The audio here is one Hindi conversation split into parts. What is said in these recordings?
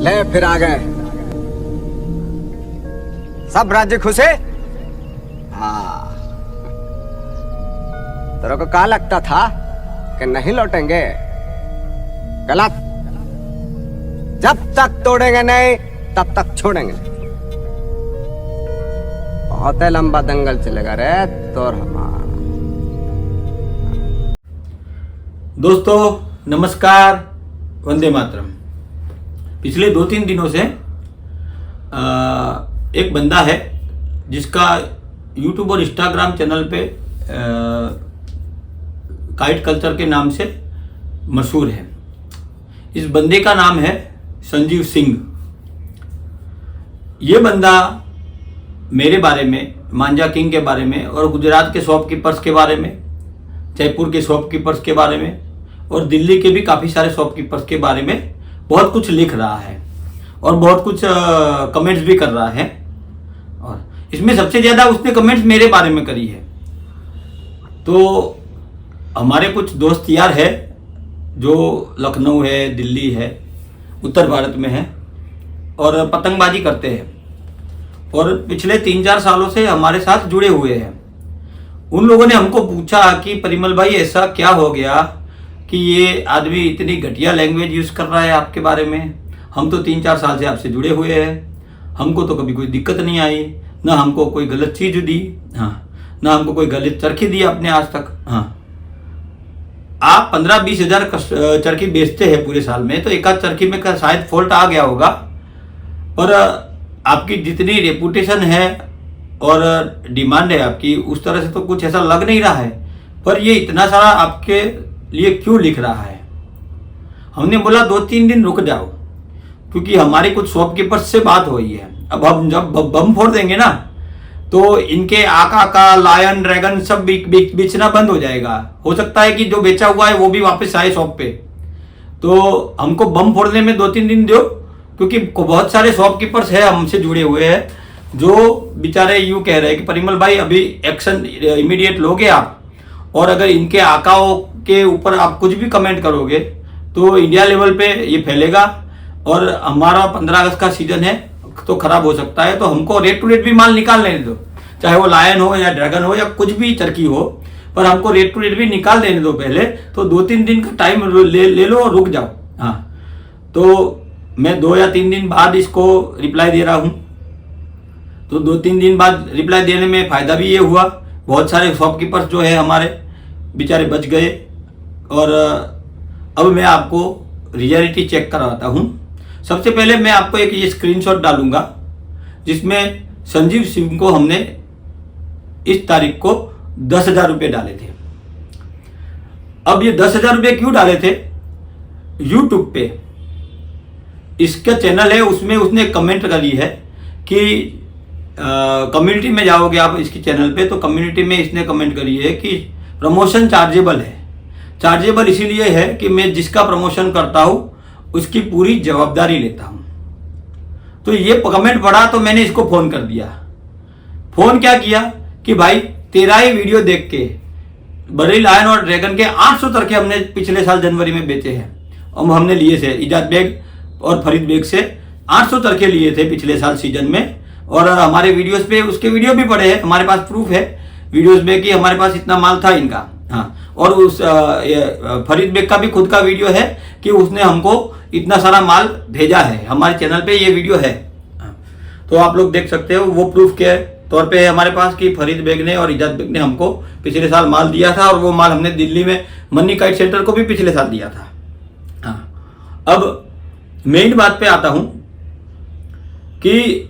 ले फिर आ गए। सब राज्य खुश है? हाँ। तेरे को क्या लगता था कि नहीं लौटेंगे? गलत। जब तक तोड़ेंगे नहीं तब तक छोड़ेंगे नहीं। बहुत लंबा दंगल चलेगा रे तोर हमारा। दोस्तों नमस्कार, वंदे मातरम। पिछले 2-3 दिनों से एक बंदा है जिसका यूट्यूब और इंस्टाग्राम चैनल पे काइट कल्चर के नाम से मशहूर है। इस बंदे का नाम है संजीव सिंह। ये बंदा मेरे बारे में, मांझा किंग के बारे में और गुजरात के शॉपकीपर्स के बारे में, जयपुर के शॉपकीपर्स के बारे में और दिल्ली के भी काफ़ी सारे शॉपकीपर्स के बारे में बहुत कुछ लिख रहा है और बहुत कुछ कमेंट्स भी कर रहा है। और इसमें सबसे ज़्यादा उसने कमेंट्स मेरे बारे में करी है। तो हमारे कुछ दोस्त यार है जो लखनऊ है, दिल्ली है, उत्तर भारत में है और पतंगबाजी करते हैं और पिछले 3-4 सालों से हमारे साथ जुड़े हुए हैं। उन लोगों ने हमको पूछा कि परिमल भाई ऐसा क्या हो गया कि ये आदमी इतनी घटिया लैंग्वेज यूज़ कर रहा है आपके बारे में। हम तो 3-4 साल से आपसे जुड़े हुए हैं, हमको तो कभी कोई दिक्कत नहीं आई, ना हमको कोई गलत चीज़ दी, हाँ, ना हमको कोई गलत चरखी दी आपने आज तक। हाँ, आप 15-20 हज़ार चरखी बेचते हैं पूरे साल में, तो एक आध चरखी में का शायद फॉल्ट आ गया होगा, पर आपकी जितनी रेपुटेशन है और डिमांड है आपकी, उस तरह से तो कुछ ऐसा लग नहीं रहा है। पर ये इतना सारा आपके लिए क्यों लिख रहा है? हमने बोला 2-3 दिन रुक जाओ, क्योंकि हमारे कुछ शॉपकीपर्स से बात हुई है। अब हम जब बम फोड़ देंगे ना तो इनके आका का लायन ड्रैगन सब बेचना बंद हो जाएगा। हो सकता है कि जो बेचा हुआ है वो भी वापस आए शॉप पे। तो हमको बम फोड़ने में 2-3 दिन दो, क्योंकि बहुत सारे शॉपकीपर्स है हमसे जुड़े हुए हैं जो बेचारे यूँ कह रहे हैं कि परिमल भाई अभी एक्शन इमीडिएट लोगे आप, और अगर इनके आकाओं के ऊपर आप कुछ भी कमेंट करोगे तो इंडिया लेवल पे ये फैलेगा और हमारा 15 अगस्त का सीजन है तो खराब हो सकता है। तो हमको रेट टू रेट भी माल निकाल लेने दो, चाहे वो लायन हो या ड्रैगन हो या कुछ भी चरखी हो, पर हमको रेट टू रेट भी निकाल देने दो पहले। तो 2-3 दिन का टाइम ले लो और रुक जाओ। हाँ, तो मैं 2 या 3 दिन बाद इसको रिप्लाई दे रहा हूँ। तो 2-3 दिन बाद रिप्लाई देने में फ़ायदा भी ये हुआ, बहुत सारे शॉपकीपर्स जो है हमारे बेचारे बच गए। और अब मैं आपको रियलिटी चेक करवाता हूँ। सबसे पहले मैं आपको एक ये स्क्रीनशॉट डालूंगा जिसमें संजीव सिंह को हमने इस तारीख को 10,000 रुपये डाले थे। अब ये 10,000 रुपये क्यों डाले थे? यूट्यूब पे इसका चैनल है, उसमें उसने कमेंट करी है कि कम्युनिटी में जाओगे आप इसके चैनल पे, तो कम्युनिटी में इसने कमेंट करी है कि प्रमोशन चार्जेबल है। चार्जेबल इसीलिए है कि मैं जिसका प्रमोशन करता हूँ उसकी पूरी जवाबदारी लेता हूँ। तो ये कमेंट पढ़ा तो मैंने इसको फ़ोन कर दिया। फ़ोन क्या किया कि भाई तेरा ही वीडियो देख के बड़ी लायन और ड्रैगन के 800 चरखे हमने पिछले साल जनवरी में बेचे हैं और हमने लिए थे इजाज बेग और फरीद बेग से 800 चरखे लिए थे पिछले साल सीजन में। और हमारे वीडियोस पे उसके वीडियो भी पड़े हैं, हमारे पास प्रूफ है वीडियोस में कि हमारे पास इतना माल था इनका। हाँ, और उस फरीद बेग का भी खुद का वीडियो है कि उसने हमको इतना सारा माल भेजा है। हमारे चैनल पे ये वीडियो है। हाँ, तो आप लोग देख सकते हो, वो प्रूफ के तौर पे है हमारे पास कि फरीद बेग ने और इजाज बेग ने हमको पिछले साल माल दिया था और वो माल हमने दिल्ली में मनी काइट सेंटर को भी पिछले साल दिया था। हाँ, अब मेन बात पे आता हूँ कि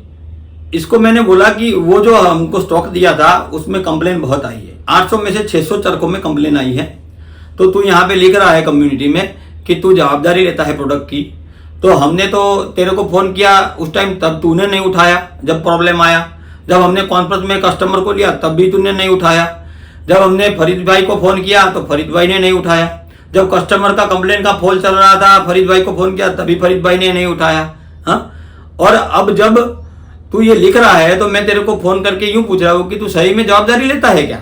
इसको मैंने बोला कि वो जो हमको स्टॉक दिया था उसमें कंप्लेन बहुत आई है। 800 में से 600 चरखों में कंप्लेन आई है। तो तू यहाँ पे लिख रहा है कम्युनिटी में कि तू जवाबदारी लेता है प्रोडक्ट की। तो हमने तो तेरे को फ़ोन किया उस टाइम, तब तूने नहीं उठाया जब प्रॉब्लम आया। जब हमने कॉन्फ्रेंस में कस्टमर को लिया तब भी तूने नहीं उठाया। जब हमने फरीद भाई को फ़ोन किया तो फरीद भाई ने नहीं उठाया। जब कस्टमर का कंप्लेन का फोन चल रहा था फरीद भाई को फ़ोन किया तभी फरीद भाई ने नहीं उठाया। हाँ, और अब जब तू ये लिख रहा है तो मैं तेरे को फ़ोन करके यूँ पूछ रहा हूँ कि तू सही में जवाबदारी लेता है क्या?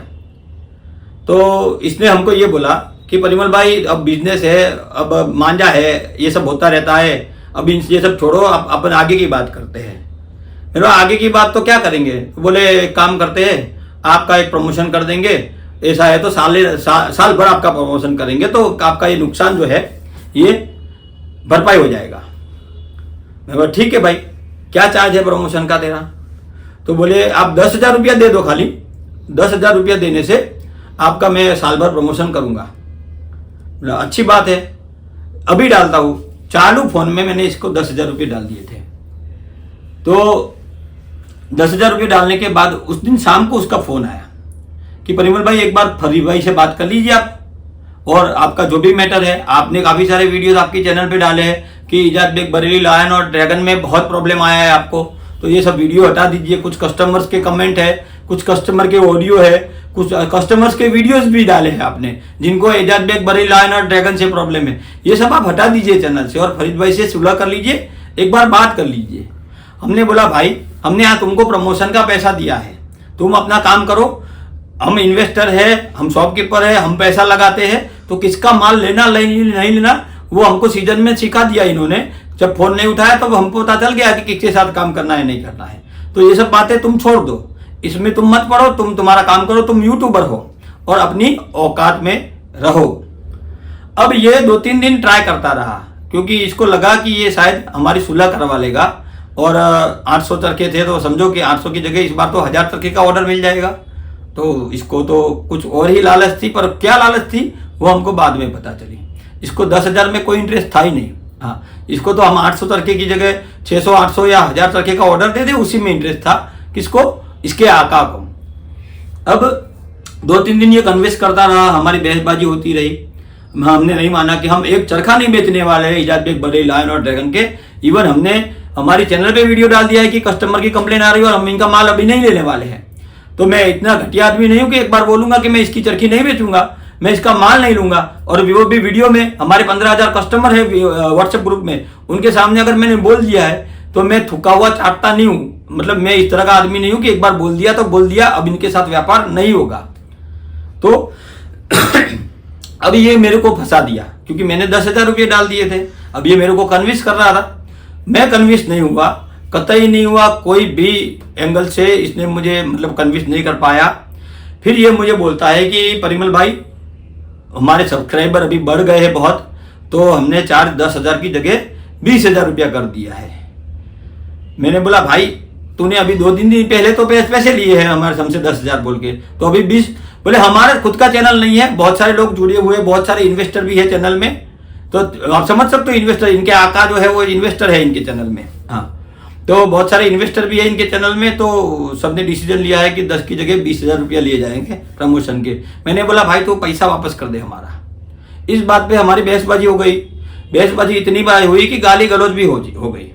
तो इसने हमको ये बोला कि परिमल भाई अब बिजनेस है, अब मांझा है, ये सब होता रहता है, अब ये सब छोड़ो, आप अपन आगे की बात करते हैं। मेरे आगे की बात तो क्या करेंगे, बोले काम करते हैं, आपका एक प्रमोशन कर देंगे, ऐसा है तो साल भर आपका प्रमोशन करेंगे तो आपका ये नुकसान जो है ये भरपाई हो जाएगा। मैं बोला ठीक है भाई, क्या चार्ज है प्रमोशन का तेरा? तो बोले आप 10,000 रुपया दे दो, खाली 10,000 रुपया देने से आपका मैं साल भर प्रमोशन करूंगा। बोला अच्छी बात है, अभी डालता हूं। चालू फोन में मैंने इसको 10,000 रुपये डाल दिए थे। तो 10,000 रुपये डालने के बाद उस दिन शाम को उसका फोन आया कि परिमल भाई एक बार फरीद भाई से बात कर लीजिए आप, और आपका जो भी मैटर है, आपने काफी सारे वीडियोस आपके चैनल पे डाले हैं कि इजाज बेग बरेली लायन और ड्रैगन में बहुत प्रॉब्लम आया है आपको, तो ये सब वीडियो हटा दीजिए। कुछ कस्टमर्स के कमेंट है, कुछ कस्टमर के ऑडियो है, कुछ कस्टमर्स के वीडियोस भी डाले हैं आपने जिनको इजाज बेग बरेली लायन और ड्रैगन से प्रॉब्लम है, ये सब आप हटा दीजिए चैनल से और फरीद भाई से सुलह कर लीजिए, एक बार बात कर लीजिए। हमने बोला भाई हमने यहाँ तुमको प्रमोशन का पैसा दिया है, तुम अपना काम करो, हम इन्वेस्टर है, हम शॉपकीपर है, हम पैसा लगाते हैं, तो किसका माल लेना नहीं लेना वो हमको सीजन में सिखा दिया इन्होंने। जब फोन नहीं उठाया तो हमको पता चल गया कि किसके साथ काम करना है नहीं करना है। तो ये सब बातें तुम छोड़ दो, इसमें तुम मत पड़ो, तुम तुम्हारा काम करो, तुम यूट्यूबर हो और अपनी औकात में रहो। अब ये 2-3 दिन ट्राई करता रहा क्योंकि इसको लगा कि ये शायद हमारी सुलह करवा लेगा, और 800 चरखे थे तो समझो कि 800 की जगह इस बार तो 1000 चरखे का ऑर्डर मिल जाएगा। तो इसको तो कुछ और ही लालच थी, पर क्या लालच थी वो हमको बाद में पता चली। इसको 10,000 में कोई इंटरेस्ट था ही नहीं। हाँ, इसको तो हम 800 चरखे की जगह 600, 800 या 1000 चरखे का ऑर्डर दे दे, उसी में इंटरेस्ट था। किसको? इसके आका को। अब 2-3 दिन ये कन्विंस करता रहा, हमारी बहसबाजी होती रही। हमने नहीं माना कि हम एक चरखा नहीं बेचने वाले हैं इजाज बेग बरेली लायन और ड्रैगन के। इवन हमने हमारी चैनल पे वीडियो डाल दिया है कि कस्टमर की कंप्लेन आ रही है और हम इनका माल अभी नहीं लेने वाले हैं। तो मैं इतना घटिया आदमी नहीं हूं कि एक बार बोलूंगा कि मैं इसकी चरखी नहीं बेचूंगा, मैं इसका माल नहीं लूंगा। और वो भी वीडियो में हमारे 15,000 कस्टमर है व्हाट्सएप ग्रुप में, उनके सामने अगर मैंने बोल दिया है तो मैं थुका हुआ चाटता नहीं हूं। मतलब मैं इस तरह का आदमी नहीं हूं कि एक बार बोल दिया तो बोल दिया, अब इनके साथ व्यापार नहीं होगा। तो अब ये मेरे को फंसा दिया क्योंकि मैंने 10,000 रुपये डाल दिए थे। अब ये मेरे को कन्विंस कर रहा था, मैं कन्विंस नहीं हुआ, कतई नहीं हुआ, कोई भी एंगल से इसने मुझे मतलब कन्विंस नहीं कर पाया। फिर ये मुझे बोलता है कि परिमल भाई हमारे सब्सक्राइबर अभी बढ़ गए हैं बहुत, तो हमने चार्ज 10,000 की जगह 20,000 रुपया कर दिया है। मैंने बोला भाई तूने अभी 2-3 दिन पहले तो पैसे लिए हैं हमारे हमसे 10,000 बोल के, तो अभी 20। बोले हमारा खुद का चैनल नहीं है, बहुत सारे लोग जुड़े हुए, बहुत सारे इन्वेस्टर भी है चैनल में, तो आप समझ सकते हो इन्वेस्टर, इनके आका जो है वो इन्वेस्टर है इनके चैनल में। हाँ, तो बहुत सारे इन्वेस्टर भी है इनके चैनल में, तो सबने डिसीजन लिया है कि 10 की जगह 20,000 रुपया लिए जाएंगे प्रमोशन के। मैंने बोला भाई तो पैसा वापस कर दे हमारा। इस बात पे हमारी बहसबाजी हो गई। बहसबाजी इतनी बार हुई कि गाली गलौज भी हो गई।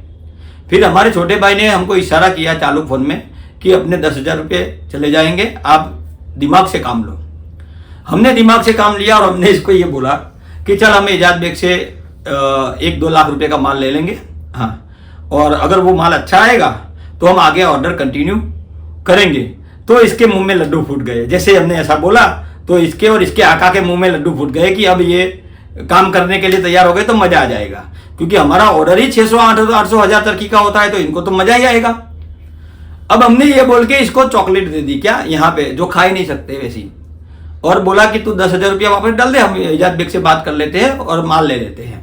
फिर हमारे छोटे भाई ने हमको इशारा किया चालू फोन में कि अपने 10,000 रुपये चले जाएंगे, आप दिमाग से काम लो। हमने दिमाग से काम लिया और हमने इसको ये बोला कि चल हम इजाज बेग से 1-2 लाख रुपए का माल ले लेंगे। हाँ, और अगर वो माल अच्छा आएगा तो हम आगे ऑर्डर कंटिन्यू करेंगे। तो इसके मुंह में लड्डू फूट गए। जैसे हमने ऐसा बोला तो इसके और इसके आका के मुंह में लड्डू फूट गए कि अब ये काम करने के लिए तैयार हो गए तो मजा आ जाएगा, क्योंकि हमारा ऑर्डर ही 600, 800, 1000 चरखी का होता है, तो इनको तो मजा ही आएगा। अब हमने ये बोल के इसको चॉकलेट दे दी, क्या यहाँ पे जो खा ही नहीं सकते वैसी, और बोला कि तू 10,000 रुपया वापस डाल दे, हम इजाज बेग से बात कर लेते हैं और माल ले लेते हैं।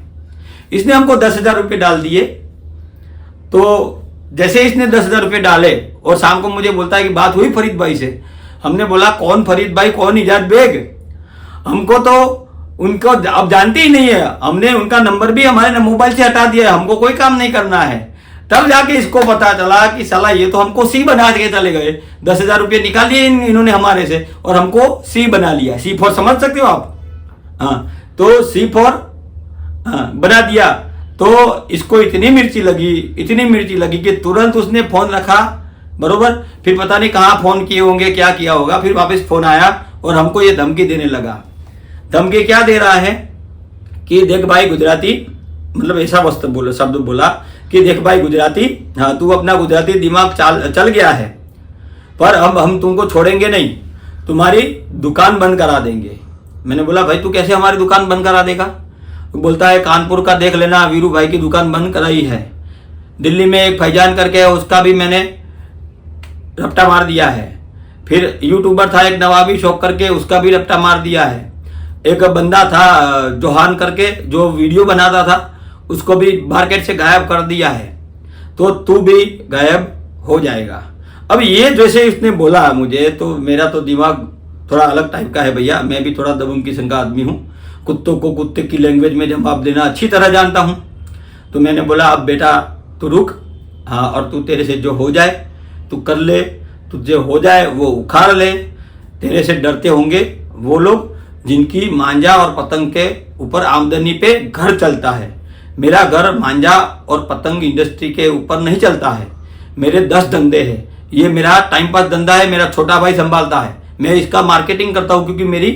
इसने हमको 10,000 रुपये डाल दिए। तो जैसे इसने 10,000 रुपये डाले और शाम को मुझे बोलता है कि बात हुई फरीद भाई से। हमने बोला कौन फरीद भाई, कौन इजाज बेग, हमको तो उनको अब जानते ही नहीं है। हमने उनका नंबर भी हमारे मोबाइल से हटा दिया है, हमको कोई काम नहीं करना है। तब जाके इसको पता चला कि साला ये तो हमको सी बना के चले गए। 10,000 रुपये निकाल लिए इन्होंने हमारे से और हमको सी बना लिया। सी फॉर समझ सकते हो आप? हाँ, तो सी फॉर बना दिया। तो इसको इतनी मिर्ची लगी कि तुरंत उसने फोन रखा। बरोबर, फिर पता नहीं कहाँ फोन किए होंगे, क्या किया होगा। फिर वापस फोन आया और हमको ये धमकी देने लगा। धमकी क्या दे रहा है कि देख भाई गुजराती, मतलब ऐसा शब्द बोला कि देख भाई गुजराती, हाँ तू अपना गुजराती दिमाग चल गया है, पर अब हम तुमको छोड़ेंगे नहीं, तुम्हारी दुकान बंद करा देंगे। मैंने बोला भाई तू कैसे हमारी दुकान बंद करा देगा? बोलता है कानपुर का देख लेना, वीरू भाई की दुकान बंद कराई है। दिल्ली में एक फैजान करके है, उसका भी मैंने रपटा मार दिया है। फिर यूट्यूबर था एक नवाबी शौक करके, उसका भी रपटा मार दिया है। एक बंदा था जोहान करके जो वीडियो बनाता था, उसको भी मार्केट से गायब कर दिया है। तो तू भी गायब हो जाएगा। अब ये जैसे इसने बोला मुझे, तो मेरा तो दिमाग थोड़ा अलग टाइप का है भैया। मैं भी थोड़ा दबंग किस्म का आदमी हूँ, कुत्तों को कुत्ते की लैंग्वेज में जवाब देना अच्छी तरह जानता हूँ। तो मैंने बोला अब बेटा तू रुक, हाँ, और तू तेरे से जो हो जाए तू कर ले, तुझे हो जाए वो उखाड़ ले। तेरे से डरते होंगे वो लोग जिनकी मांझा और पतंग के ऊपर आमदनी पे घर चलता है। मेरा घर मांझा और पतंग इंडस्ट्री के ऊपर नहीं चलता है। मेरे 10 धंधे हैं, ये मेरा टाइम पास धंधा है, मेरा छोटा भाई संभालता है। मैं इसका मार्केटिंग करता हूँ क्योंकि मेरी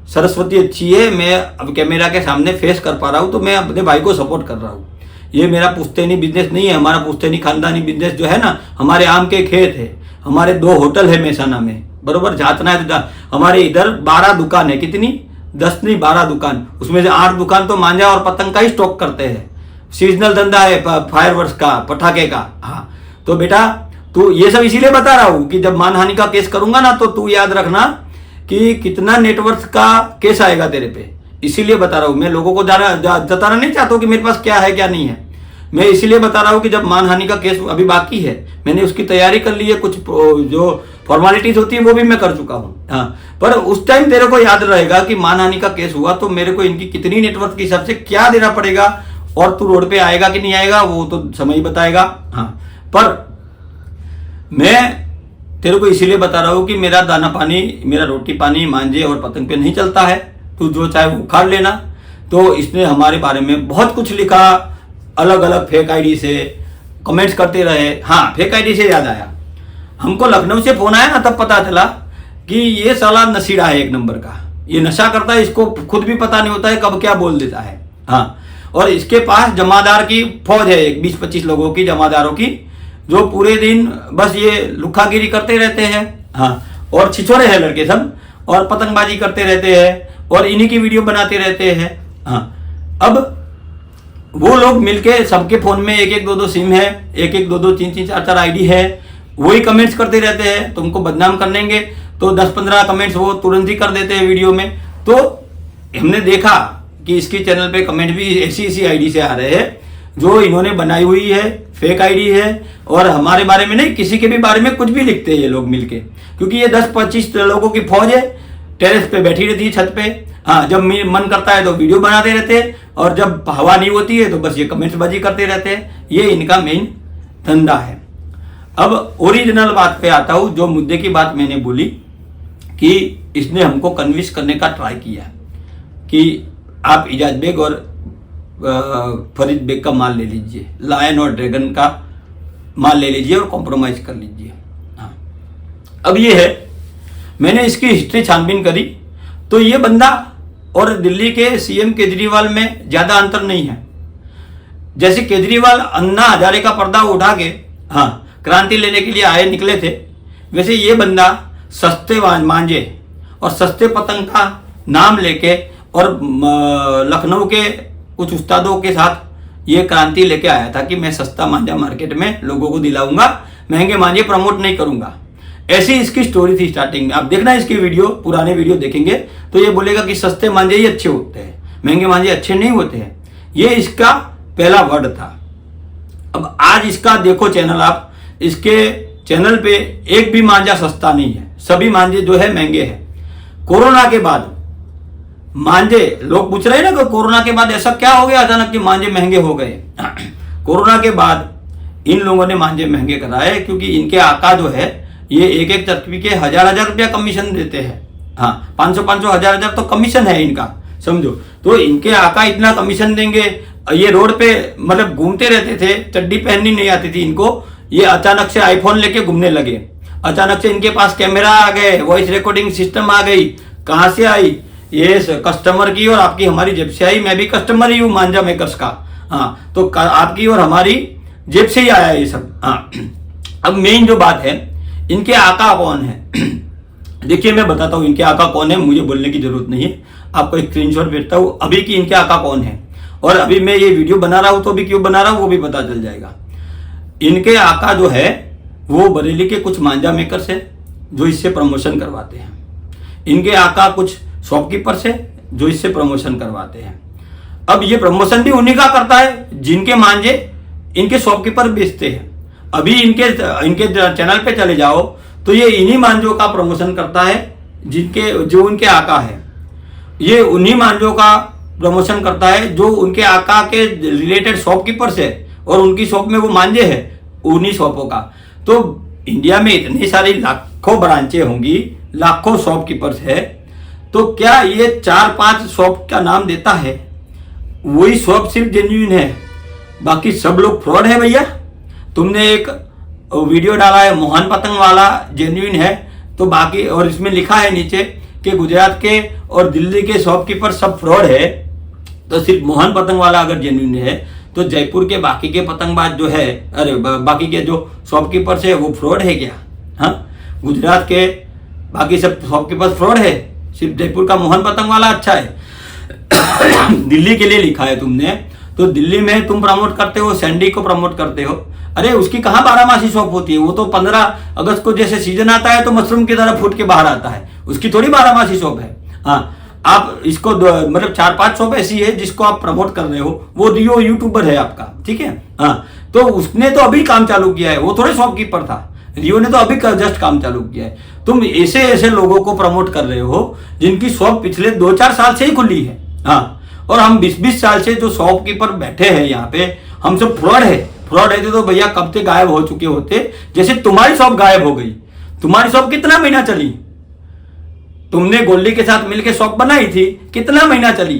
सरस्वती अच्छी है, मैं अब कैमरा के सामने फेस कर पा रहा हूँ, तो मैं अपने भाई को सपोर्ट कर रहा हूँ। ये मेरा पुश्तैनी बिजनेस नहीं है। हमारा पुश्तैनी खानदानी बिजनेस जो है ना, हमारे आम के खेत है, हमारे 2 होटल है मेहसाना में, बरोबर जातना है। हमारे इधर 12 दुकान है, कितनी 10 नहीं 12 दुकान, उसमें से 8 दुकान तो मांझा और पतंग का ही स्टॉक करते हैं। सीजनल धंधा है फायरवर्क्स का, पटाखे का। हाँ, तो बेटा तू ये सब इसीलिए बता रहा हूँ कि जब मानहानि का केस करूंगा ना, तो तू याद रखना कि कितना नेटवर्थ का केस आएगा तेरे पे। इसीलिए बता रहा हूँ, मैं लोगों को जताना नहीं चाहता हूँ कि मेरे पास क्या है क्या नहीं है। मैं इसीलिए बता रहा हूँ कि जब मानहानि का केस अभी बाकी है, मैंने उसकी तैयारी कर ली है, कुछ जो फॉर्मेलिटीज होती है वो भी मैं कर चुका हूँ। हाँ, पर उस टाइम तेरे को याद रहेगा कि मानहानि का केस हुआ तो मेरे को इनकी कितनी नेटवर्थ के हिसाब से क्या देना पड़ेगा, और तू रोड पे आएगा कि नहीं आएगा वो तो समय ही बताएगा। हाँ, पर मैं तेरे को इसीलिए बता रहा हूँ कि मेरा दाना पानी, मेरा रोटी पानी मांझे और पतंग पे नहीं चलता है। तू जो चाहे वो उखाड़ लेना। तो इसने हमारे बारे में बहुत कुछ लिखा, अलग अलग फेक आईडी से कमेंट्स करते रहे। हाँ, फेक आईडी से याद आया, हमको लखनऊ से फोन आया ना, तब पता चला कि ये साला नशीड़ा है एक नंबर का। ये नशा करता है, इसको खुद भी पता नहीं होता है कब क्या बोल देता है। हाँ, और इसके पास जमादार की फौज है, एक 20-25 लोगों की जमादारों की, जो पूरे दिन बस ये लुखागिरी करते रहते हैं। हाँ, और छिछोरे हैं लड़के सब, और पतंगबाजी करते रहते हैं, और इन्हीं की वीडियो बनाते रहते हैं। हाँ, अब वो लोग मिलके सबके फोन में 1-1, 2-2 सिम है, 1-1, 2-2, 3-3, 4-4 आईडी है, वही कमेंट्स करते रहते हैं। तुमको बदनाम करेंगे तो 10-15 कमेंट्स वो तुरंत ही कर देते हैं वीडियो में। तो हमने देखा कि इसके चैनल पे कमेंट भी ऐसी आईडी से आ रहे हैं जो इन्होंने बनाई हुई है, फेक आईडी है, और हमारे बारे में नहीं, किसी के भी बारे में कुछ भी लिखते हैं ये लोग मिलके, क्योंकि ये 10-25 लोगों की फौज है, टेरेस पे बैठी रहती है, छत पे। हाँ, जब मन करता है तो वीडियो बनाते रहते हैं, और जब हवा नहीं होती है तो बस ये कमेंट्स बाजी करते रहते हैं। ये इनका मेन धंधा है। अब ओरिजिनल बात पे आता हूँ, जो मुद्दे की बात मैंने बोली कि इसने हमको कन्विंस करने का ट्राई किया कि आप इजाज बेग और फरीद बेग का माल ले लीजिए, लायन और ड्रैगन का माल ले लीजिए और कॉम्प्रोमाइज कर लीजिए। हाँ, अब ये है, मैंने इसकी हिस्ट्री छानबीन करी तो ये बंदा और दिल्ली के सीएम केजरीवाल में ज्यादा अंतर नहीं है। जैसे केजरीवाल अन्ना हजारे का पर्दा उठा के हाँ क्रांति लेने के लिए आए निकले थे, वैसे ये बंदा सस्ते मांझे और सस्ते पतंग का नाम लेके और लखनऊ के कुछ उस्तादों के साथ ये क्रांति लेके आया था कि मैं सस्ता मांझा मार्केट में लोगों को दिलाऊंगा, महंगे मांझे प्रमोट नहीं करूंगा। ऐसी इसकी स्टोरी थी स्टार्टिंग में। आप देखना इसकी वीडियो, पुराने वीडियो देखेंगे तो ये बोलेगा कि सस्ते मांझे ही अच्छे होते हैं, महंगे मांझे अच्छे नहीं होते हैं। ये इसका पहला वर्ड था। अब आज इसका देखो चैनल, आप इसके चैनल पे एक भी मांझा सस्ता नहीं है, सभी मांझे जो है महंगे हैं। कोरोना के बाद मांझे, लोग पूछ रहे हैं ना कि कोरोना के बाद ऐसा क्या हो गया अचानक कि मांझे महंगे हो गए। कोरोना के बाद इन लोगों ने मांझे महंगे कराए, क्योंकि इनके आका जो है ये एक चरपी के 1000-1000 रुपया कमीशन देते हैं। हाँ, 500-500, 1000-1000 तो कमीशन है इनका, समझो। तो इनके आका इतना कमीशन देंगे। ये रोड पे मतलब घूमते रहते थे, चड्डी पहननी नहीं आती थी इनको, ये अचानक से आईफोन लेके घूमने लगे। अचानक से इनके पास कैमरा आ गए, वॉइस रिकॉर्डिंग सिस्टम आ गई। कहाँ से आई? ये कस्टमर की और आपकी हमारी जेब से आई। मैं भी कस्टमर ही हूँ मांझा मेकर्स का। हाँ, तो आपकी और हमारी जेब से ही आया ये सब। हाँ, अब मेन जो बात है, इनके आका कौन है? देखिए मैं बताता हूँ इनके आका कौन है, मुझे बोलने की जरूरत नहीं है, आपको एक स्क्रीनशॉट भेजता हूँ अभी कि इनके आका कौन है। और अभी मैं ये वीडियो बना रहा हूं तो भी क्यों बना रहा हूं वो भी पता चल जाएगा। इनके आका जो है वो बरेली के कुछ मांझा मेकर्स है जो इससे प्रमोशन करवाते हैं। इनके आका कुछ शॉपकीपर्स है जो इससे प्रमोशन करवाते हैं। अब ये प्रमोशन भी उन्हीं का करता है जिनके मांझे इनके शॉपकीपर बेचते हैं। अभी इनके चैनल पे चले जाओ तो ये इन्हीं मांझों का प्रमोशन करता है जो उनके आका है। ये उन्हीं मांझों का प्रमोशन करता है जो उनके आका के रिलेटेड शॉपकीपर्स है और उनकी शॉप में वो मांझे है उन्हीं शॉपों का। तो इंडिया में इतनी सारी लाखों ब्रांचें होंगी, लाखों शॉपकीपर्स है, तो क्या ये 4-5 शॉप का नाम देता है वही शॉप सिर्फ जेन्युइन है, बाकी सब लोग फ्रॉड है? भैया तुमने एक वीडियो डाला है मोहन पतंग वाला जेन्युइन है, तो बाकी और इसमें लिखा है नीचे कि गुजरात के और दिल्ली के शॉपकीपर सब फ्रॉड है, तो सिर्फ मोहन पतंग वाला अगर जेन्युइन है तो जयपुर के बाकी के पतंगबाज जो है, अरे बाकी के जो शॉपकीपर्स है वो फ्रॉड है क्या? हाँ, गुजरात के बाकी सब शॉपकीपर्स फ्रॉड है, सिर्फ जयपुर का मोहन पतंग वाला अच्छा है। दिल्ली के लिए लिखा है तुमने, तो दिल्ली में तुम प्रमोट करते हो, सैंडी को प्रमोट करते हो। अरे उसकी कहाँ 12 शॉप होती है? वो तो 15 अगस्त को जैसे सीजन आता है तो मशरूम की तरह फूट के बाहर आता है, उसकी थोड़ी 12 शॉप है। हाँ, आप इसको मतलब 4-5 शॉप ऐसी है जिसको आप प्रमोट कर रहे हो, वो रियो यूट्यूबर है आपका, ठीक है। हाँ, तो उसने तो अभी काम चालू किया है, वो थोड़े शॉपकीपर था, रियो ने तो अभी जस्ट काम चालू किया है। तुम ऐसे ऐसे लोगों को प्रमोट कर रहे हो जिनकी शॉप पिछले 2-4 साल से ही खुली है। हाँ, और हम 20-20 साल से जो शॉपकीपर बैठे हैं यहाँ पे, हम सब फ्रॉड है। फ्रॉड है तो भैया कब से गायब हो चुके होते, जैसे तुम्हारी शॉप गायब हो गई। तुम्हारी शॉप कितना महीना चली? तुमने गोल्डी के साथ मिलकर शॉप बनाई थी, कितना महीना चली?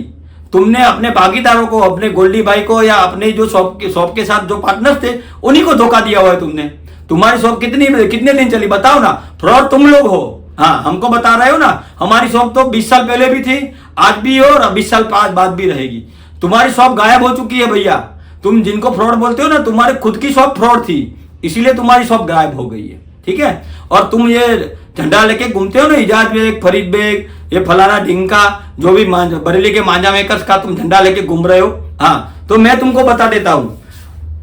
तुमने अपने भागीदारों को, अपने गोल्डी भाई को या अपने जो शॉप के साथ जो पार्टनर्स थे उन्हीं को धोखा दिया हुआ है तुमने। तुम्हारी शॉप कितने दिन चली बताओ ना? फ्रॉड तुम लोग हो। हाँ, हमको बता रहे हो ना, हमारी शॉप तो 20 साल पहले भी थी, आज भी हो और 20 साल बाद भी रहेगी। तुम्हारी शॉप गायब हो चुकी है भैया। तुम जिनको फ्रॉड बोलते हो ना, तुम्हारे खुद की शॉप फ्रॉड थी, इसीलिए तुम्हारी शॉप गायब हो गई है, ठीक है। और तुम ये झंडा लेके घूमते हो ना, इजाज बेग, फरीद बेग, ये फलाना ढिंका, जो भी बरेली के मांझा मेकर्स का तुम झंडा लेके घूम रहे हो। हाँ, तो मैं तुमको बता देता हूं,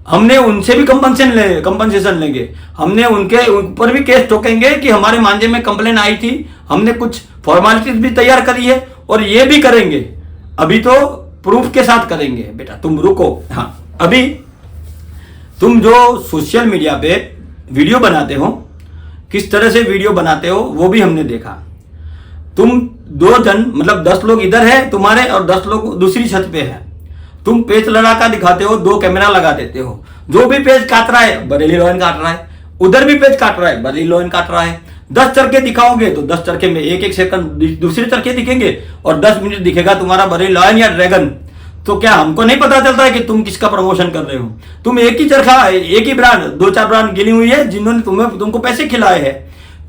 हमने उनसे भी कंपनसेशन लेंगे। हमने उनके ऊपर भी केस ठोकेंगे कि हमारे मांझे में कंप्लेन आई थी। हमने कुछ फॉर्मेलिटीज भी तैयार करी है और ये भी करेंगे, अभी तो प्रूफ के साथ करेंगे। बेटा तुम रुको। हाँ, अभी तुम जो सोशल मीडिया पे वीडियो बनाते हो, किस तरह से वीडियो बनाते हो वो भी हमने देखा। तुम 2 जन मतलब 10 लोग इधर है तुम्हारे और 10 लोग दूसरी छत पे है। तुम पेज लड़ाका दिखाते हो, 2 कैमरा लगा देते हो। जो भी पेज काट रहा है बरेली लोयन काट रहा है, उधर भी पेज काट रहा है बरेली लोयन काट रहा है। 10 चरखे दिखाओगे तो 10 चरखे में 1-1 सेकंड दूसरे चरखे दिखेंगे और 10 मिनट दिखेगा तुम्हारा बरेली लॉयन या ड्रैगन। तो क्या हमको नहीं पता चलता है कि तुम किसका प्रमोशन कर रहे हो? तुम एक ही चरखा, एक ही ब्रांड, 2-4 ब्रांड गिनी हुई है जिन्होंने तुमको पैसे खिलाए हैं,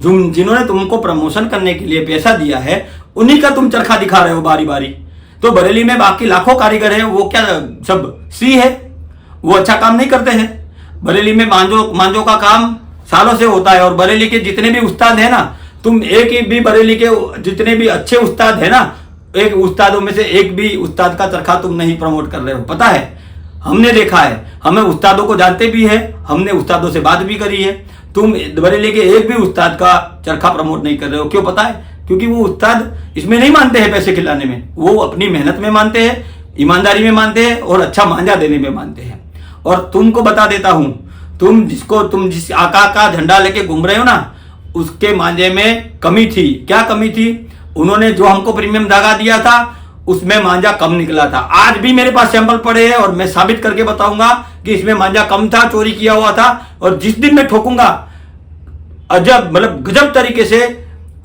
जिन्होंने तुमको प्रमोशन करने के लिए पैसा दिया है, उन्हीं का तुम चरखा दिखा रहे हो बारी बारी। तो बरेली में बाकी लाखों कारीगर है, वो क्या सब सी है? वो अच्छा काम नहीं करते हैं। बरेली में मांझों का काम सालों से होता है। और बरेली के जितने भी उस्ताद है ना, तुम एक ही भी बरेली के जितने भी अच्छे उस्ताद है ना, एक उस्तादों में से एक भी उस्ताद का चरखा तुम नहीं प्रमोट कर रहे हो। पता है, हमने देखा है, हमें उस्तादों को जानते भी है, हमने उस्तादों से बात भी करी है। तुम बरेली के एक भी उस्ताद का चरखा प्रमोट नहीं कर रहे हो। क्यों? पता है, क्योंकि वो उस्ताद इसमें नहीं मानते हैं पैसे खिलाने में, वो अपनी मेहनत में मानते हैं, ईमानदारी में मानते हैं और अच्छा मांझा देने में मानते हैं। और तुमको बता देता हूं, तुम जिस आका का झंडा लेके घूम रहे हो ना, उसके मांझे में कमी थी। क्या कमी थी? उन्होंने जो हमको प्रीमियम धागा दिया था उसमें मांझा कम निकला था। आज भी मेरे पास सैंपल पड़े हैं और मैं साबित करके बताऊंगा कि इसमें मांझा कम था, चोरी किया हुआ था। और जिस दिन मैं ठोकूंगा अजब मतलब गजब तरीके से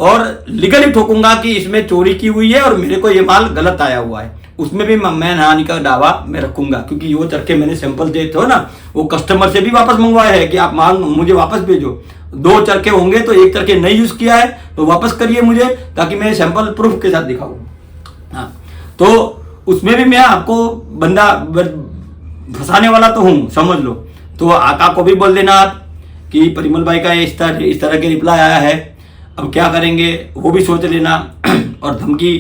और लीगली ठोकूंगा कि इसमें चोरी की हुई है और मेरे को ये माल गलत आया हुआ है, उसमें भी मैं हानि का दावा मैं रखूंगा। क्योंकि वो चरखे मैंने सैंपल दिए थे ना, वो कस्टमर से भी वापस मंगवाए हैं कि आप मुझे वापस भेजो। 2 चरखे होंगे तो 1 चरखे नहीं यूज किया है तो वापस करिए मुझे, ताकि मैं सैंपल प्रूफ के साथ दिखाऊं। हाँ, तो उसमें भी मैं आपको बंदा फंसाने वाला तो हूं, समझ लो। तो आका को भी बोल देना आप कि परिमल भाई का इस तरह के रिप्लाई आया है, अब क्या करेंगे वो भी सोच लेना। और धमकी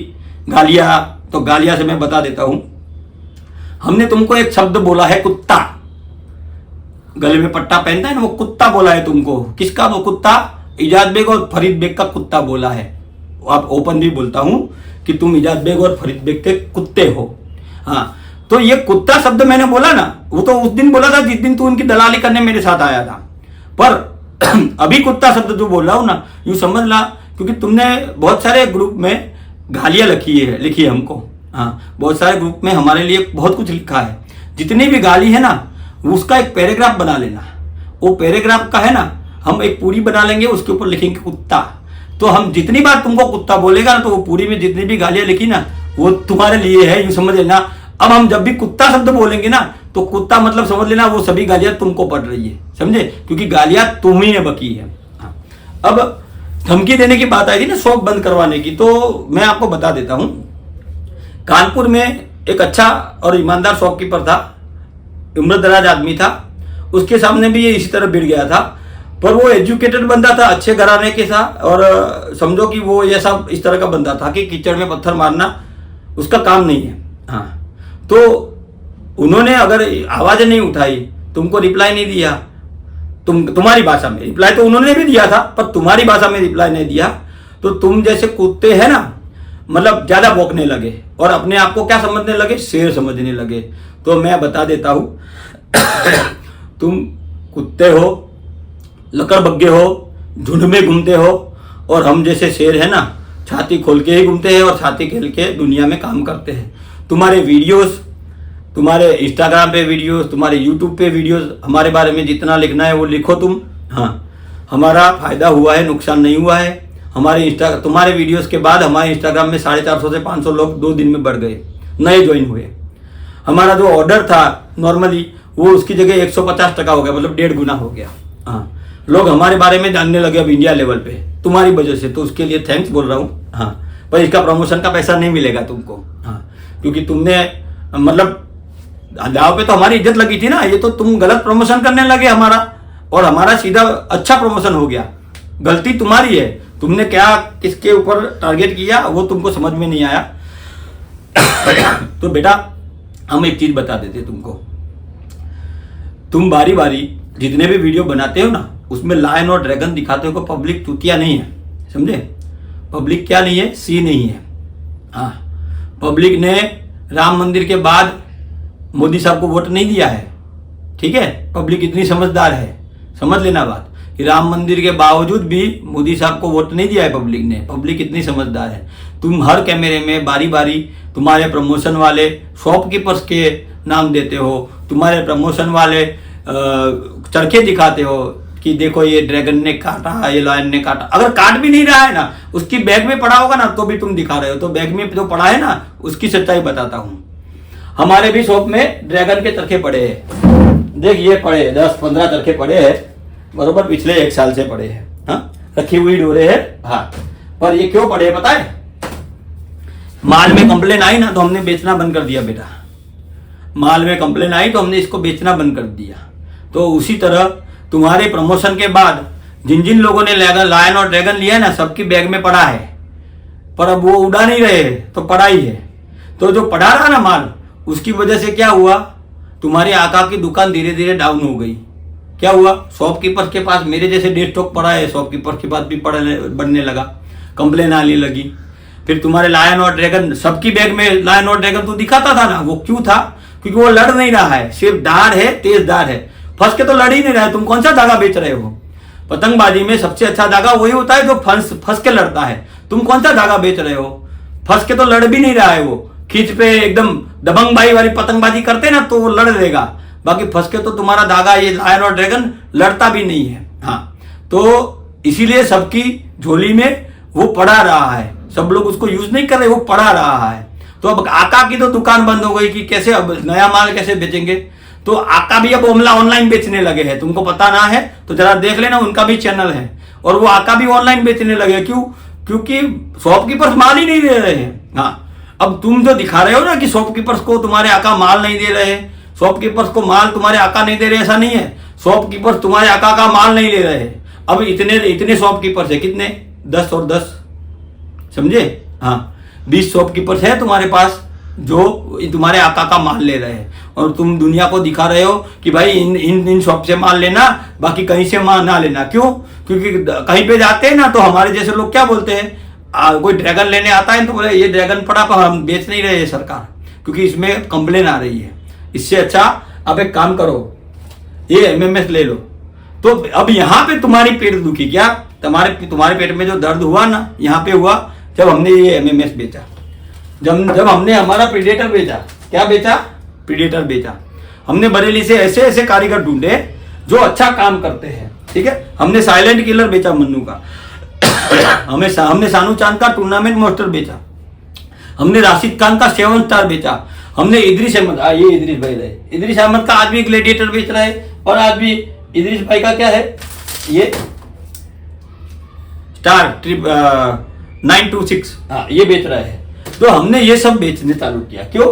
गालियां, तो गालियां से मैं बता देता हूं, हमने तुमको एक शब्द बोला है कुत्ता, गले में पट्टा पहनता है ना, वो कुत्ता बोला है तुमको। किसका वो कुत्ता? इजाज बेग और फरीद बेग का कुत्ता बोला है। आप ओपन भी बोलता हूं कि तुम इजाज बेग और फरीद बेग के कुत्ते हो। हाँ, तो ये कुत्ता शब्द मैंने बोला ना, वो तो उस दिन बोला था जिस दिन तू उनकी दलाली करने मेरे साथ आया था। पर अभी कुत्ता शब्द जो बोल रहा हूं ना, यूं समझ ला, क्योंकि तुमने बहुत सारे ग्रुप में गालियां लिखी है हमको। हाँ, बहुत सारे ग्रुप में हमारे लिए बहुत कुछ लिखा है। जितनी भी गाली है ना, उसका एक पैराग्राफ बना लेना। वो पैराग्राफ का है ना, हम एक पूरी बना लेंगे, उसके ऊपर लिखेंगे कुत्ता। तो हम जितनी बार तुमको कुत्ता बोलेगा ना, तो वो पूरी में जितनी भी गालियां लिखी ना, वो तुम्हारे लिए है, यूं समझ लेना। अब हम जब भी कुत्ता शब्द बोलेंगे ना, तो कुत्ता मतलब समझ लेना वो सभी गालियां तुमको पड़ रही है, समझे? क्योंकि गालियां तुम ही ने बकी है। हाँ। अब धमकी देने की बात आई थी ना शॉप बंद करवाने की, तो मैं आपको बता देता हूं। कानपुर में एक अच्छा और ईमानदार शॉपकीपर था, उम्रदराज आदमी था, उसके सामने भी ये इसी तरह भिड़ गया था। पर वो एजुकेटेड बंदा था, अच्छे घराने के साथ, और समझो कि वो ये सब इस तरह का बंदा था कि कीचड़ में पत्थर मारना उसका काम नहीं है। हाँ, तो उन्होंने अगर आवाज नहीं उठाई, तुमको रिप्लाई नहीं दिया, तुम्हारी भाषा में रिप्लाई तो उन्होंने भी दिया था, पर तुम्हारी भाषा में रिप्लाई नहीं दिया, तो तुम जैसे कुत्ते हैं ना, मतलब ज्यादा भौंकने लगे और अपने आप को क्या समझने लगे? शेर समझने लगे। तो मैं बता देता हूं तुम कुत्ते हो, लकड़बग्गे हो, झुंड में घूमते हो, और हम जैसे शेर है ना, छाती खोल के ही घूमते हैं और छाती खोल के दुनिया में काम करते हैं। तुम्हारे वीडियोस, तुम्हारे इंस्टाग्राम पे वीडियोस, तुम्हारे यूट्यूब पे वीडियोस, हमारे बारे में जितना लिखना है वो लिखो तुम। हाँ, हमारा फायदा हुआ है, नुकसान नहीं हुआ है। तुम्हारे वीडियोस के बाद हमारे इंस्टाग्राम में 450 से 500 लोग 2 दिन में बढ़ गए, नए ज्वाइन हुए। हमारा जो ऑर्डर था नॉर्मली, वो उसकी जगह 150% हो गया, मतलब 1.5 गुना हो गया। हाँ, लोग हमारे बारे में जानने लगे अब इंडिया लेवल पे, तुम्हारी वजह से। तो उसके लिए थैंक्स बोल रहा हूँ। हाँ, पर इसका प्रमोशन का पैसा नहीं मिलेगा तुमको। हाँ, क्योंकि तुमने मतलब दाव पे तो हमारी इज्जत लगी थी ना, ये तो तुम गलत प्रमोशन करने लगे हमारा, और हमारा सीधा अच्छा प्रमोशन हो गया। गलती तुम्हारी है, तुमने क्या किसके ऊपर टारगेट किया वो तुमको समझ में नहीं आया। तो बेटा हम एक चीज बता देते तुमको, तुम बारी बारी जितने भी वीडियो बनाते हो ना, उसमें लायन और ड्रैगन दिखाते हो, को पब्लिक चूतिया नहीं है, समझे? पब्लिक क्या नहीं है? सी नहीं है। हाँ, पब्लिक ने राम मंदिर के बाद मोदी साहब को वोट नहीं दिया है, ठीक है? पब्लिक इतनी समझदार है, समझ लेना बात, कि राम मंदिर के बावजूद भी मोदी साहब को वोट नहीं दिया है पब्लिक ने। पब्लिक इतनी समझदार है। तुम हर कैमरे में बारी बारी तुम्हारे प्रमोशन वाले शॉपकीपर्स के नाम देते हो, तुम्हारे प्रमोशन वाले चरखे दिखाते हो कि देखो ये ड्रैगन ने काटा, ये लायन ने काटा। अगर काट भी नहीं रहा है ना, उसकी बैग में पड़ा होगा ना, तो भी तुम दिखा रहे हो। तो बैग में जो पड़ा है ना, उसकी सच्चाई बताता हूं। हमारे भी शॉप में ड्रैगन के चरखे पड़े हैं, देख ये पड़े 10-15 चरखे पड़े हैं, बरोबर पिछले 1 साल से पड़े हैं। हाँ, रखी हुई डोरे है। हाँ, पर ये क्यों पड़े हैं पता है? माल में कंप्लेन आई ना, तो हमने बेचना बंद कर दिया बेटा। माल में कंप्लेन आई तो हमने इसको बेचना बंद कर दिया। तो उसी तरह तुम्हारे प्रमोशन के बाद जिन जिन लोगों ने लायन और ड्रैगन लिया है ना, सबकी बैग में पड़ा है, पर अब वो उड़ा नहीं रहे, तो पड़ा ही है। तो जो पड़ा रहा ना माल, उसकी वजह से क्या हुआ? तुम्हारी आका की दुकान धीरे धीरे डाउन हो गई। क्या हुआ? शॉपकीपर के पास मेरे जैसे डेढ़ स्टॉक पड़ा है, शॉपकीपर के पास भी बढ़ने लगा, कंप्लेन आने लगी। फिर तुम्हारे लायन और ड्रैगन, सबकी बैग में लायन और ड्रैगन तो दिखाता था ना, वो क्यों था? क्योंकि वो लड़ नहीं रहा है, सिर्फ दाढ़ है, तेज दाढ़ है, फंस के तो लड़ ही नहीं रहा है। तुम कौन सा धागा बेच रहे हो? पतंगबाजी में सबसे अच्छा धागा वही होता है जो फंस के लड़ता है। तुम कौन सा धागा बेच रहे हो? फंस के तो लड़ भी नहीं रहा है, वो खींच पे एकदम दबंगबाई वाली पतंगबाजी करते ना, तो वो लड़ देगा। बाकी फंस के तो तुम्हारा धागा, ये लायन और ड्रैगन लड़ता भी नहीं है। हाँ, तो इसीलिए सबकी झोली में वो पड़ा रहा है, सब लोग उसको यूज नहीं कर रहे, वो पड़ा रहा है। तो अब आका की तो दुकान बंद हो गई कि कैसे अब नया माल कैसे बेचेंगे? तो आका भी अब ऑनलाइन बेचने लगे हैं। तुमको पता ना है तो जरा देख लेना, उनका भी चैनल है, और वो आका भी ऑनलाइन बेचने लगे। क्यों? क्योंकि शॉपकीपर्स माल ही नहीं दे रहे हैं। हाँ, अब तुम जो दिखा रहे हो ना कि शॉपकीपर्स को तुम्हारे आका माल नहीं दे रहे, शॉपकीपर्स को माल तुम्हारे आका नहीं दे रहे, ऐसा नहीं है। शॉपकीपर्स तुम्हारे आका का माल नहीं ले रहे। अब इतने शॉपकीपर्स है, कितने? 10 और 10, समझे? हाँ, 20 शॉपकीपर्स है तुम्हारे पास, जो तुम्हारे आका का माल ले रहे हैं, और तुम दुनिया को दिखा रहे हो कि भाई इन शॉप से माल लेना, बाकी कहीं से माल ना लेना। क्यों? क्योंकि कहीं पे जाते हैं ना तो हमारे जैसे लोग क्या बोलते हैं, कोई ड्रैगन लेने आता है तो बोले ये ड्रैगन पड़ा पर हम बेच नहीं रहे सरकार, क्योंकि इसमें कंप्लेन आ रही है। इससे अच्छा आप एक काम करो, ये एमएमएस ले लो। तो अब यहाँ पे तुम्हारी पेट दुखी क्या, तुम्हारे पेट में जो दर्द हुआ ना यहाँ पे हुआ जब हमने ये एमएमएस बेचा, जब हमने हमारा प्रीडेटर बेचा। क्या बेचा? प्रीडेटर बेचा। हमने बरेली से ऐसे ऐसे कारीगर ढूंढे जो अच्छा काम करते हैं, ठीक है। हमने साइलेंट किलर बेचा मन्नू का, हमने सानू चांद का टूर्नामेंट मास्टर बेचा, हमने राशिद खान का 7 स्टार बेचा, हमने इदरीस अहमद, ये इदरीस भाई रहे, इदरीस अहमद का आज भी ग्लेडिएटर बेच रहा है, और आज भी इदरीस भाई का क्या है, ये स्टार 926 ये बेच रहा है। तो हमने ये सब बेचने चालू किया। क्यों?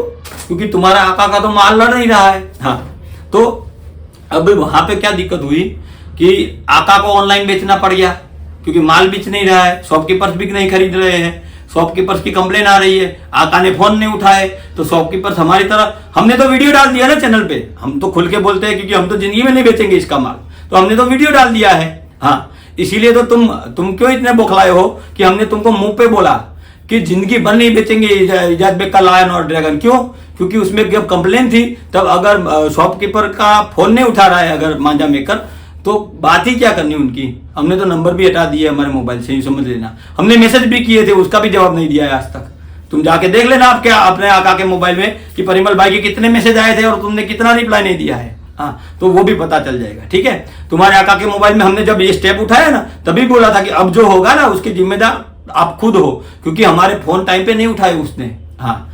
क्योंकि तुम्हारा आका का तो माल लड़ नहीं रहा है। हाँ, तो अब वहां पे क्या दिक्कत हुई कि आका को ऑनलाइन बेचना पड़ गया, क्योंकि माल बेच नहीं रहा है, शॉपकीपर्स भी नहीं खरीद रहे हैं, शॉपकीपर्स की कंप्लेन आ रही है, आका ने फोन नहीं उठाए, तो शॉपकीपर्स हमारी तरह, हमने तो वीडियो डाल दिया ना चैनल पे, हम तो खुल के बोलते हैं क्योंकि हम तो जिंदगी में नहीं बेचेंगे इसका माल, तो हमने तो वीडियो डाल दिया है। हाँ, इसीलिए तो तुम क्यों इतने बौखलाए हो कि हमने तुमको मुंह पे बोला कि जिंदगी भर नहीं बेचेंगे इजाज बेग का लायन और ड्रैगन। क्यों? क्योंकि उसमें जब कंप्लेन थी तब अगर शॉपकीपर का फोन नहीं उठा रहा है अगर मांझा मेकर, तो बात ही क्या करनी उनकी। हमने तो नंबर भी हटा दिए हमारे मोबाइल से, ही समझ लेना। हमने मैसेज भी किए थे, उसका भी जवाब नहीं दिया है आज तक। तुम जाके देख लेना आपके अपने आका के मोबाइल में कि परिमल भाई के कितने मैसेज आए थे और तुमने कितना रिप्लाई नहीं दिया है। हाँ, तो वो भी पता चल जाएगा, ठीक है। तुम्हारे आका के मोबाइल में हमने जब ये स्टेप उठाया ना, तभी बोला था कि अब जो होगा ना उसकी जिम्मेदार आप खुद हो, क्योंकि हमारे फोन टाइम पे नहीं उठाए उसने। हाँ,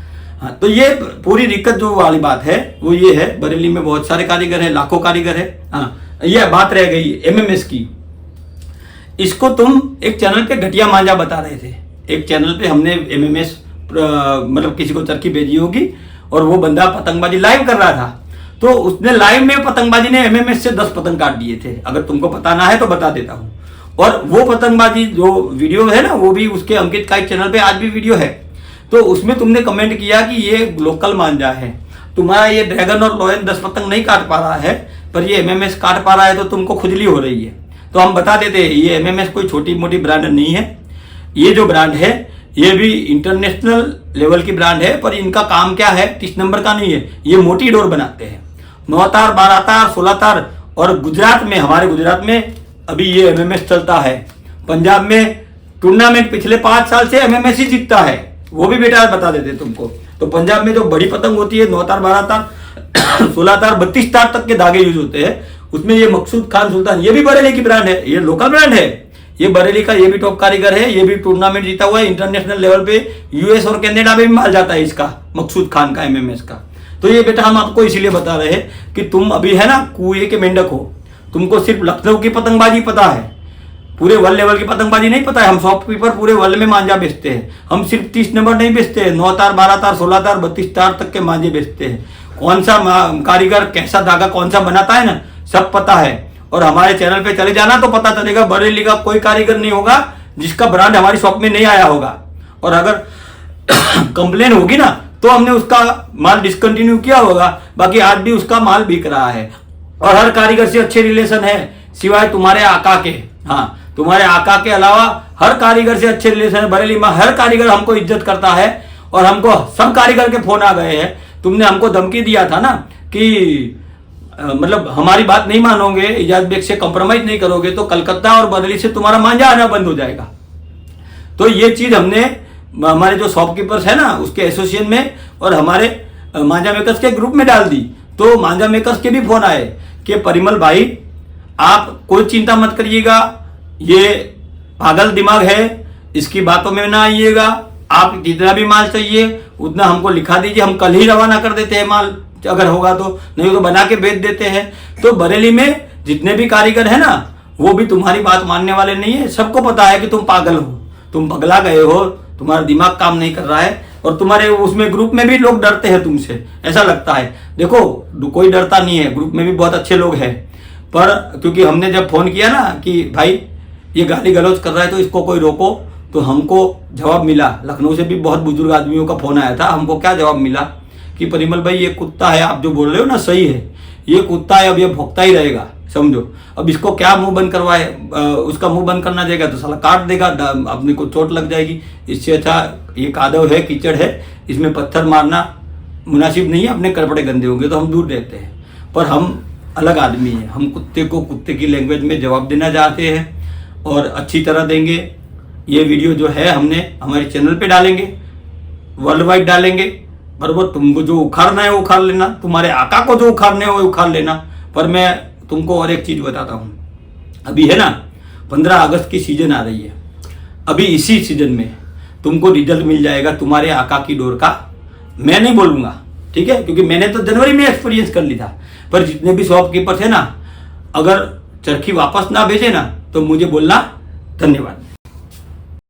तो ये पूरी दिक्कत जो वाली बात है वो ये है, बरेली में बहुत सारे कारीगर हैं, लाखों कारीगर है। हाँ, ये बात रह गई एमएमएस की। इसको तुम एक चैनल पे घटिया मांझा बता रहे थे, एक चैनल पे हमने एमएमएस मतलब किसी को चरखी भेजी होगी और वो बंदा पतंगबाजी लाइव कर रहा था, तो उसने लाइव में पतंगबाजी ने एमएमएस से 10 पतंग काट दिए थे। अगर तुमको पता ना है तो बता देता हूं। और वो पतंगबाजी जो वीडियो है ना, वो भी उसके अंकित का एक चैनल पे आज भी वीडियो है, तो उसमें तुमने कमेंट किया कि ये लोकल मांझा है, तुम्हारा ये ड्रैगन और लोयन 10 पतंग नहीं काट पा रहा है, पर ये एमएमएस काट पा रहा है, तो तुमको खुजली हो रही है। तो हम बता देते हैं, ये एमएमएस कोई छोटी मोटी ब्रांड नहीं है। ये जो ब्रांड है ये भी इंटरनेशनल लेवल की ब्रांड है, पर इनका काम क्या है, 30 नंबर का नहीं है, ये मोटी डोर बनाते हैं, 9 तार, 12 तार, 16 तार। और गुजरात में, हमारे गुजरात में अभी ये एमएमएस चलता है। पंजाब में टूर्नामेंट पिछले 5 साल से एमएमएस ही जीतता है, वो भी बेटा बता देते तुमको। तो पंजाब में जो बड़ी पतंग होती है 9 तार, 12 तार, 16 तार, 32 तार तक के धागे यूज होते हैं, उसमें ये मकसूद खान सुल्तान, ये भी बरेली की ब्रांड है, ये लोकल ब्रांड है, ये बरेली का, ये भी टॉप कारीगर है, ये भी टूर्नामेंट जीता हुआ है इंटरनेशनल लेवल पे, यूएस और कनाडा में भी माल जाता है इसका, मकसूद खान का एमएमएस का। तो ये बेटा हम आपको इसीलिए बता रहे हैं कि तुम अभी है ना कुएं के मेंढक हो, तुमको सिर्फ लखनऊ की पतंगबाजी पता है, पूरे वर्ल्ड लेवल की पतंगबाजी नहीं पता है। हम शॉपकीपर पूरे वर्ल्ड में मांझा बेचते हैं, हम सिर्फ 30 नंबर नहीं बेचते हैं, 9 तार, 12 तार, 16 तार, 32 तार तक के मांझे बेचते हैं। कौन सा कारीगर कैसा धागा कौन सा बनाता है ना, सब पता है। और हमारे चैनल पे चले जाना तो पता चलेगा, बरेली का कोई कारीगर नहीं होगा जिसका ब्रांड हमारी शॉप में नहीं आया होगा। और अगर कंप्लेन होगी ना तो हमने उसका माल डिसकंटिन्यू किया होगा, बाकी आज भी उसका माल बिक रहा है। और हर कारीगर से अच्छे रिलेशन है सिवाय तुम्हारे आका के। हाँ, तुम्हारे आका के अलावा हर कारीगर से अच्छे रिलेशन है बरेली में, हर कारीगर हमको इज्जत करता है। और हमको सब कारीगर के फोन आ गए हैं। तुमने हमको धमकी दिया था ना कि मतलब हमारी बात नहीं मानोगे, इजाज बेग से कॉम्प्रोमाइज नहीं करोगे तो कलकत्ता और बरेली से तुम्हारा मांझा आना बंद हो जाएगा। तो ये चीज हमने हमारे जो शॉपकीपर्स है ना उसके एसोसिएशन में और हमारे मांझा मेकर्स के ग्रुप में डाल दी। तो मांझा मेकर्स के भी फोन आए कि परिमल भाई आप कोई चिंता मत करिएगा, ये पागल दिमाग है, इसकी बातों में ना आइएगा, आप जितना भी माल चाहिए उतना हमको लिखा दीजिए, हम कल ही रवाना कर देते हैं माल अगर होगा तो, नहीं तो बना के बेच देते हैं। तो बरेली में जितने भी कारीगर है ना वो भी तुम्हारी बात मानने वाले नहीं है। सबको पता है कि तुम पागल हो, तुम पगला गए हो, तुम्हारा दिमाग काम नहीं कर रहा है। और तुम्हारे उसमें ग्रुप में भी लोग डरते हैं तुमसे, ऐसा लगता है। देखो कोई डरता नहीं है, ग्रुप में भी बहुत अच्छे लोग हैं, पर क्योंकि हमने जब फोन किया ना कि भाई ये गाली गलौज कर रहा है तो इसको कोई रोको, तो हमको जवाब मिला, लखनऊ से भी बहुत बुजुर्ग आदमियों का फोन आया था, हमको क्या जवाब मिला कि परिमल भाई ये कुत्ता है, आप जो बोल रहे हो ना सही है, ये कुत्ता है, अब ये भौंकता ही रहेगा, समझो। अब इसको क्या मुंह बंद करवाए, उसका मुंह बंद करना जाएगा तो साला काट देगा, अपने को चोट लग जाएगी। इससे अच्छा ये कादव है, कीचड़ है, इसमें पत्थर मारना मुनासिब नहीं है, अपने कपड़े गंदे होंगे तो हम दूर रहते हैं। पर हम अलग आदमी हैं, हम कुत्ते को कुत्ते की लैंग्वेज में जवाब देना चाहते हैं और अच्छी तरह देंगे। ये वीडियो जो है हमने हमारे चैनल पे डालेंगे, वर्ल्ड वाइड डालेंगे, बराबर। तुमको जो उखाड़ना है वो उखाड़ लेना, तुम्हारे आका को जो उखाड़ना है वो उखाड़ लेना। पर मैं तुमको और एक चीज़ बताता हूँ, अभी है ना 15 अगस्त की सीजन आ रही है, अभी इसी सीजन में तुमको रिजल्ट मिल जाएगा तुम्हारे आका की डोर का। मैं नहीं बोलूँगा, ठीक है, क्योंकि मैंने तो जनवरी में एक्सपीरियंस कर ली था। पर जितने भी शॉपकीपर्स है ना, अगर चरखी वापस ना भेजे ना तो मुझे बोलना। धन्यवाद।